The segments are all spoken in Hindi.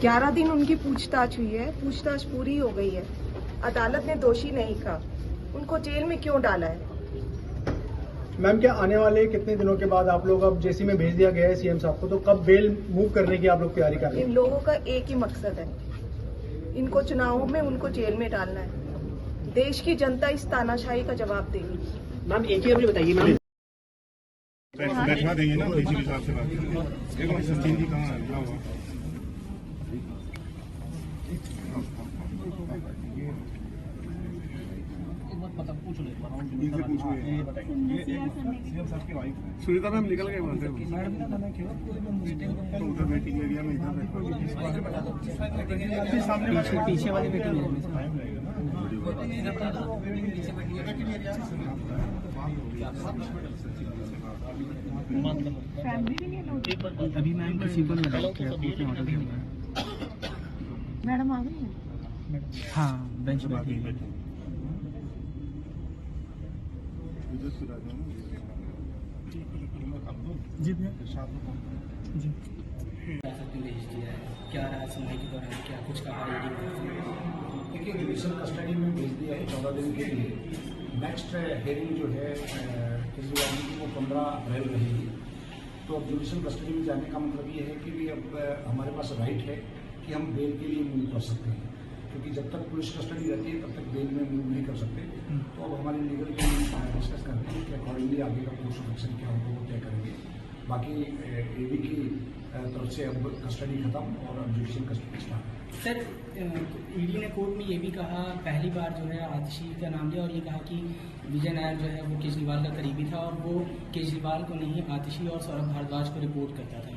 11 दिन उनकी पूछताछ हुई है, पूछताछ पूरी हो गई है। अदालत ने दोषी नहीं कहा, उनको जेल में क्यों डाला है? मैम, क्या आने वाले कितने दिनों के बाद आप लोग अब जेसी में भेज दिया गया है सीएम साहब को, तो कब बेल मूव करने की आप लोग तैयारी कर रहे हैं? इन लोगों का एक ही मकसद है, इनको चुनावों में उनको जेल में डालना है। देश की जनता इस तानाशाही का जवाब देगी। मैम, एक ही अपनी बताइए मैम। बैठवा देंगे ना, इसी हिसाब से बात सस्ती कहाँ है? सुनीता मैम निकल गए वहाँ से, तो उधर वेटिंग एरिया में इधर पीछे वाली वेटिंग अभी मैम किसी को मैडम आ गई है? हाँ, बेंच बैठी है। जी जी भेज दिया है, क्या रहा सुनवाई के दौरान, क्या कुछ कहा? देखिए, जुडिशियल कस्टडी में भेज दिया है 14 दिन के लिए। नेक्स्ट हेयरिंग जो है केजरीवाल जी की वो 15 अप्रैल रहेगी। तो अब जुडिशियल कस्टडी में जाने का मतलब ये है कि भी अब हमारे पास राइट है कि हम बेल के लिए मूव कर सकते हैं, क्योंकि जब तक पुलिस कस्टडी रहती है तब तक बेल में मूव नहीं कर सकते। तो अब हमारी लीगल टीम डिस्कस करते हैं कि अकॉर्डिंगली आगे का कोर्स ऑफ एक्शन क्या होगा वो तय करेंगे। बाकी एडी की तरफ से अब कस्टडी खत्म और अब judicial custody start. Sir, ED ने कोर्ट में ये भी कहा, पहली बार जो है आतिशी का नाम लिया और ये कहा कि विजय नायर जो है वो केजरीवाल का करीबी था और वो केजरीवाल को नहीं आतिशी और सौरभ भारद्वाज को रिपोर्ट करता था।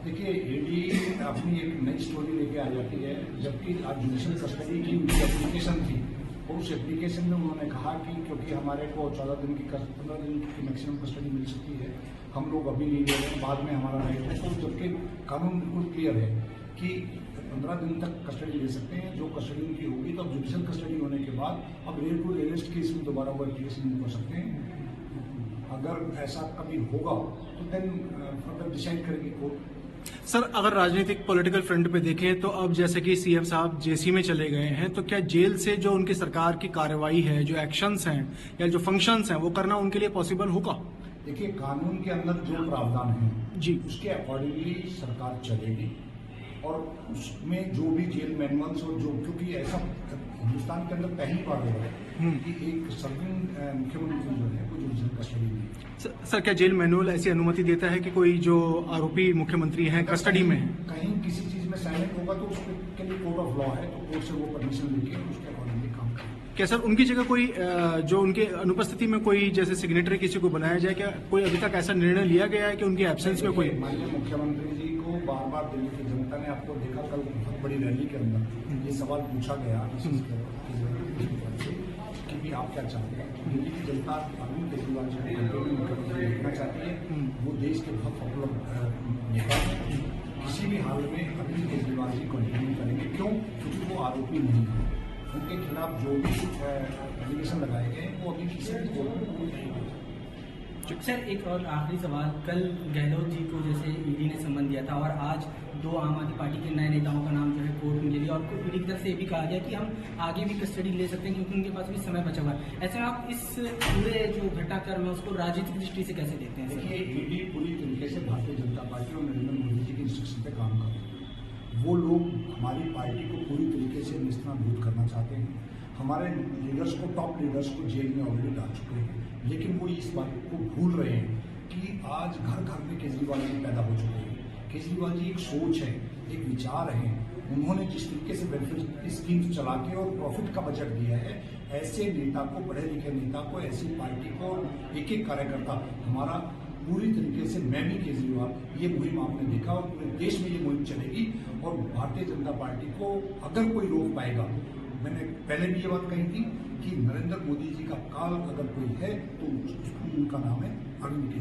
देखिए, ईडी अपनी एक नई स्टोरी लेके आ जाती है, जबकि आज जुडिशियल कस्टडी की उनकी एप्लीकेशन थी और उस एप्लीकेशन में उन्होंने कहा कि क्योंकि हमारे को 15 दिन की मैक्सिमम कस्टडी मिल सकती है, हम लोग अभी नहीं ले रहे हैं, बाद में हमारा राइट है। तो जबकि कानून बिल्कुल क्लियर है कि 15 दिन तक कस्टडी ले सकते हैं, जो कस्टडी उनकी होगी। तो अब जुडिशियल कस्टडी होने के बाद अब रेड टू अरेस्ट केस में दोबारा वो एप्लीकेशन नहीं कर सकते हैं। अगर ऐसा कभी होगा तो देन फर्दर डिसाइड करेगी कोर्ट। सर, अगर राजनीतिक पॉलिटिकल फ्रंट पे देखें तो अब जैसे कि सीएम साहब जेसी में चले गए हैं, तो क्या जेल से जो उनकी सरकार की कार्रवाई है, जो एक्शंस हैं या जो फंक्शंस हैं, वो करना उनके लिए पॉसिबल होगा? देखिए, कानून के अंदर जो प्रावधान है जी, उसके अकॉर्डिंगली सरकार चलेगी और उसमें जो भी जेल मैनुअल्स और जो, क्योंकि ऐसा हिंदुस्तान के अंदर पहली बार हो रहा है कि एक सर्विंग मुख्यमंत्री जो है वो जुडिशियल कस्टडी में। सर, क्या जेल मैनुअल ऐसी अनुमति देता है कि कोई जो आरोपी मुख्यमंत्री हैं कस्टडी में है, कहीं किसी चीज में साइलेंट होगा तो उसके लिए कोर्ट ऑफ लॉ है, तो कोर्ट से वो परमिशन लेके उसके अकॉर्डिंगली काम करें। क्या सर उनकी जगह कोई जो उनके अनुपस्थिति में कोई जैसे सिग्नेटरी किसी को बनाया जाए? क्या कोई अभी तक ऐसा निर्णय लिया गया है कि उनकी एब्सेंस में कोई? माननीय मुख्यमंत्री जी को बार बार दिल्ली की जनता ने, आपको देखा कल बहुत बड़ी रैली के अंदर ये सवाल पूछा गया कि भी आप क्या चाहते हैं। दिल्ली की जनता अरविंद केजरीवाल जी को मुख्यमंत्री देखना चाहती है। वो देश के बहुत पॉपुलर नेता हैं। किसी भी हाल में अरविंद केजरीवाल जी कंटिन्यू करेंगे। क्यों? क्योंकि वो आरोपी नहीं है। उनके खिलाफ जो भी एलिगेशन लगाए गए वो अभी किसी भी कोर्ट में नहीं है। सर, एक और आखिरी सवाल, कल गहलोत जी को जैसे ईडी ने सम्मन दिया था और आज 2 आम आदमी पार्टी के नए नेताओं का नाम जो है कोर्ट में ले लिया और ईडी की तरफ से ये भी कहा गया कि हम आगे भी कस्टडी ले सकते हैं क्योंकि उनके पास भी समय बचा हुआ है। ऐसे में आप इस पूरे जो घटनाक्रम है उसको राजनीतिक दृष्टि से कैसे देखते हैं? देखिए, ईडी पूरी तरीके से भारतीय जनता पार्टी और नरेंद्र मोदी जी की इंस्ट्रक्शन पे काम कर रहे हैं। वो लोग हमारी पार्टी को पूरी तरीके से निस्ताभूत करना चाहते हैं। हमारे लीडर्स को, टॉप लीडर्स को जेल में ऑलरेडी डाल चुके हैं, लेकिन वो इस बात को भूल रहे हैं कि आज घर घर में केजरीवाल जी पैदा हो चुके हैं। केजरीवाल जी एक सोच है, एक विचार है। उन्होंने जिस तरीके से वेलफेयर स्कीम्स चला के और प्रॉफिट का बजट दिया है, ऐसे नेता को, पढ़े लिखे नेता को, ऐसी पार्टी को, एक एक कार्यकर्ता, हमारा पूरी तरीके से, मैं भी केजरीवाल, ये मुहिम आपने देखा और पूरे देश में ये मुहिम चलेगी। और भारतीय जनता पार्टी को अगर कोई रोक पाएगा, मैंने पहले भी ये बात कही थी कि नरेंद्र मोदी जी का काल अगर कोई है तो उनका नाम है अरविंद केजरीवाल।